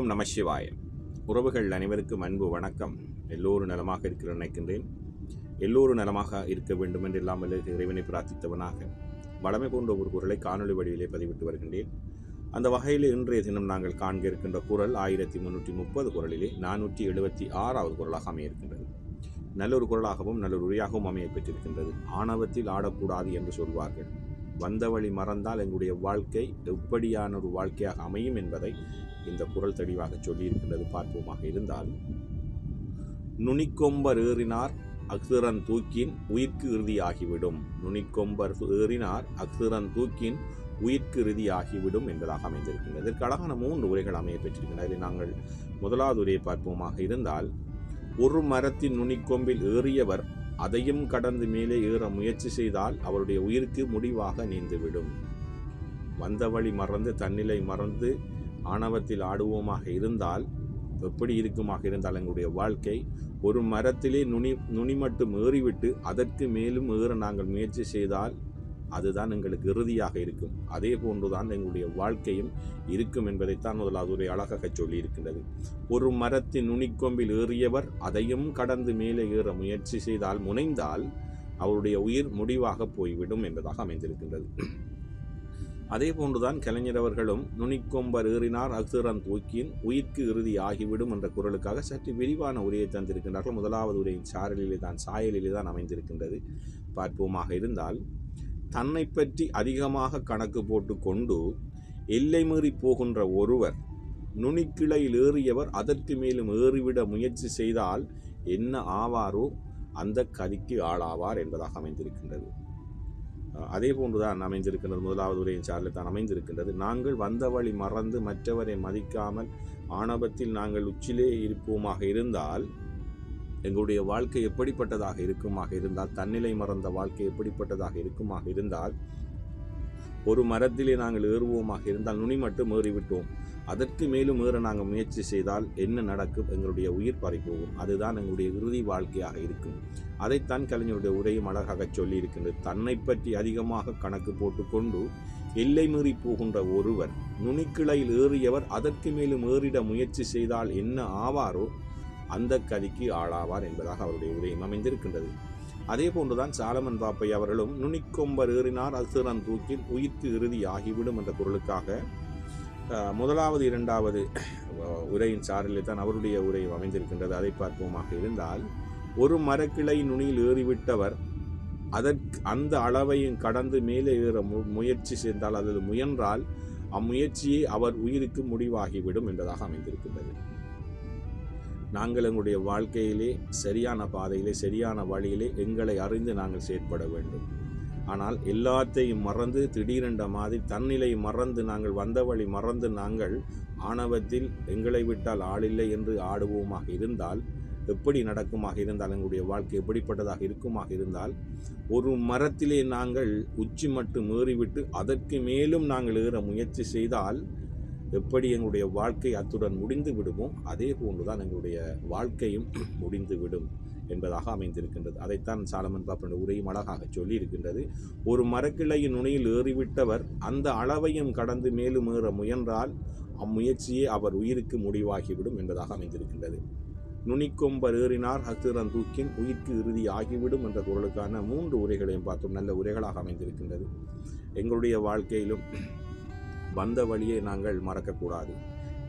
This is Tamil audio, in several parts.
ஓம் நம சிவாய. உறவுகள் அனைவருக்கும் அன்பு வணக்கம். எல்லோரும் நலமாக இருக்கிற நினைக்கின்றேன். எல்லோரும் நலமாக இருக்க வேண்டும் என்று இல்லாமல் இறைவனை பிரார்த்தித்தவனாக வளமை போன்ற ஒரு குரலை காணொலி வடிவிலே பதிவிட்டு வருகின்றேன். அந்த வகையில் இன்றைய தினம் நாங்கள் காண்க இருக்கின்ற குரல் 1330 குரலிலே 476வது குரலாக அமையிருக்கின்றது. நல்லொரு குரலாகவும் நல்லொரு உரையாகவும் அமைய பெற்றிருக்கின்றது. ஆணவத்தில் ஆடக்கூடாது என்று சொல்வார்கள். வந்த வழி மறந்தால் எங்களுடைய வாழ்க்கை எப்படியான ஒரு வாழ்க்கையாக அமையும் என்பதை இந்த குரல் தெளிவாக சொல்லியிருக்கின்றது. பார்ப்போமாக இருந்தால், நுனிக்கொம்பர் ஏறினார் அக்சிரன் தூக்கின் உயிர்க்கு இறுதியாகிவிடும். நுனிக்கொம்பர் ஏறினார் அக்சிரன் தூக்கின் உயிர்க்கு இறுதியாகிவிடும் என்பதாக அமைந்திருக்கின்றது. இதற்கு அழகான 3 உரைகள் அமைய பெற்றிருக்கின்றன. அதில் நாங்கள் முதலாவது உரையை பார்ப்போமாக இருந்தால், ஒரு மரத்தின் நுனிக்கொம்பில் ஏறியவர் அதையும் கடந்து மேலே ஏற முயற்சி செய்தால் அவருடைய உயிருக்கு முடிவாக நீந்துவிடும். வந்த வழி மறந்து தன்னிலை மறந்து ஆணவத்தில் ஆடுவோமாக இருந்தால் எப்படி இருக்குமாக இருந்தால் எங்களுடைய வாழ்க்கை, ஒரு மரத்திலே நுனி மட்டும் ஏறிவிட்டு அதற்கு மேலும் ஏற நாங்கள் முயற்சி செய்தால் அதுதான் எங்களுக்கு இறுதியாக இருக்கும். அதே போன்றுதான் எங்களுடைய வாழ்க்கையும் இருக்கும் என்பதைத்தான் முதலாவது ஒரு அழகாக சொல்லி இருக்கின்றது. ஒரு மரத்தின் நுனிக்கொம்பில் ஏறியவர் அதையும் கடந்து மேலே ஏற முயற்சி செய்தால் முனைந்தால் அவருடைய உயிர் முடிவாக போய்விடும் என்பதாக அமைந்திருக்கின்றது. அதே போன்றுதான் கலைஞர் அவர்களும் நுனிக்கொம்பர் ஏறினார் அக்சிரன் தூக்கின் உயிர்க்கு இறுதி ஆகிவிடும் என்ற குரலுக்காக சற்று விரிவான உரையை தந்திருக்கின்றார்கள். முதலாவது உரையின் சாயலிலே தான் அமைந்திருக்கின்றது. பார்ப்போமாக இருந்தால், தன்னை பற்றி அதிகமாக கணக்கு போட்டு கொண்டு எல்லை மீறி போகின்ற ஒருவர் நுனிக்கிளையில் ஏறியவர் அதற்கு மேலும் ஏறிவிட முயற்சி செய்தால் என்ன ஆவாரோ அந்த கதிக்கு ஆளாவார் என்பதாக அமைந்திருக்கின்றது. அதே போன்றுதான் அமைந்திருக்கின்றது. முதலாவது உரையின் சார்பில் தான் அமைந்திருக்கின்றது. நாங்கள் வந்த வழி மறந்து மற்றவரை மதிக்காமல் ஆணவத்தில் நாங்கள் உச்சிலே இருப்போமாக இருந்தால் எங்களுடைய வாழ்க்கை எப்படிப்பட்டதாக இருக்குமாக இருந்தால், தன்னிலை மறந்த வாழ்க்கை எப்படிப்பட்டதாக இருக்குமாக இருந்தால், ஒரு மரத்திலே நாங்கள் ஏறுவோமாக இருந்தால் நுனி மட்டும் ஏறிவிட்டோம், அதற்கு மேலும் ஏற நாங்கள் முயற்சி செய்தால் என்ன நடக்கும்? எங்களுடைய உயிர் பறிபோகும். அதுதான் எங்களுடைய இறுதி வாழ்க்கையாக இருக்கும். அதைத்தான் கலைஞருடைய உரையும் அழகாக சொல்லி இருக்கின்றது. தன்னை பற்றி அதிகமாக கணக்கு போட்டுக்கொண்டு எல்லை மீறி போகின்ற ஒருவர் நுனிக்கிளையில் ஏறியவர் அதற்கு மேலும் ஏறிட முயற்சி செய்தால் என்ன ஆவாரோ அந்த கதிக்கு ஆளாவார் என்பதாக அவருடைய உரையும் அமைந்திருக்கின்றது. அதே போன்றுதான் சாலமன் பாப்பையா அவர்களும் நுனிக்கொம்பர் ஏறினார் அக்சிரன் தூக்கில் உயிர்க்கு இறுதி ஆகிவிடும் என்ற பொருளுக்காக முதலாவது 2வது உரையின் சாரிலே தான் அவருடைய உரை அமைந்திருக்கின்றது. அதை பார்ப்போமாக இருந்தால், ஒரு மரக்கிளை நுனியில் ஏறிவிட்டவர் அந்த அளவையும் கடந்து மேலே ஏற முயற்சி செய்தால் அல்லது முயன்றால் அம்முயற்சியை அவர் உயிருக்கு முடிவாகிவிடும் என்பதாக அமைந்திருக்கின்றது. நாங்கள் எங்களுடைய வாழ்க்கையிலே சரியான பாதையிலே சரியான வழியிலே எங்களை அறிந்து நாங்கள் செயற்பட வேண்டும். ஆனால் எல்லாத்தையும் மறந்து திடீரென்ற மாதிரி தன்னிலை மறந்து நாங்கள் வந்த வழி மறந்து நாங்கள் ஆணவத்தில் எங்களை விட்டால் ஆளில்லை என்று ஆடுவோமாக இருந்தால் எப்படி நடக்குமாக இருந்தால், எங்களுடைய வாழ்க்கை எப்படிப்பட்டதாக இருக்குமாக இருந்தால், ஒரு மரத்திலே நாங்கள் உச்சி மட்டும் ஏறிவிட்டு அதற்கு மேலும் நாங்கள் ஏற முயற்சி செய்தால் எப்படி எங்களுடைய வாழ்க்கை அத்துடன் முடிந்து விடுமோ அதே போன்றுதான் எங்களுடைய வாழ்க்கையும் முடிந்து விடும் என்பதாக அமைந்திருக்கின்றது. அதைத்தான் சாலமன் பாப்பனுடைய உரையும் அழகாக சொல்லி இருக்கின்றது. ஒரு மரக்கிளையின் நுனியில் ஏறிவிட்டவர் அந்த அளவையும் கடந்து மேலும் ஏற முயன்றால் அம்முயற்சியே அவர் உயிருக்கு முடிவாகிவிடும் என்பதாக அமைந்திருக்கின்றது. நுனிக்கொம்பர் ஏறினார் அக்சிரன் தூக்கின் உயிர்க்கு இறுதி ஆகிவிடும் என்ற குரலுக்கான 3 உரைகளையும் பார்த்தோம். நல்ல உரைகளாக அமைந்திருக்கின்றது. எங்களுடைய வாழ்க்கையிலும் வந்த வழியை நாங்கள் மறக்கக்கூடாது.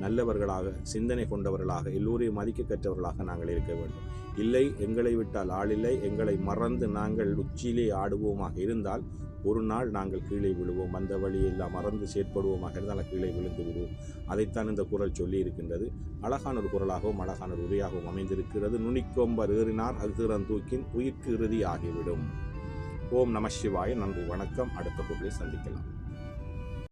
நல்லவர்களாக சிந்தனை கொண்டவர்களாக எல்லோரையும் மதிக்க கற்றவர்களாக நாங்கள் இருக்க வேண்டும். இல்லை எங்களை விட்டால் ஆளில்லை, எங்களை மறந்து நாங்கள் உச்சியிலே ஆடுவோமாக இருந்தால் ஒரு நாள் நாங்கள் கீழே விழுவோம். வந்த வழியை எல்லாம் மறந்து செயற்படுவோமாக இருந்தால் கீழே விழுந்து விடுவோம். அதைத்தான் இந்த குரல் சொல்லி இருக்கின்றது. அழகான ஒரு குரலாகவும் அழகான ஒரு உரையாகவும் அமைந்திருக்கிறது. நுனிக்கொம்பர் ஏறினார் அக்சிரன் தூக்கின் உயிர்க்கு இறுதி ஆகிவிடும். ஓம் நம சிவாய. நன்றி, வணக்கம். அடுத்த குரலை சந்திக்கலாம்.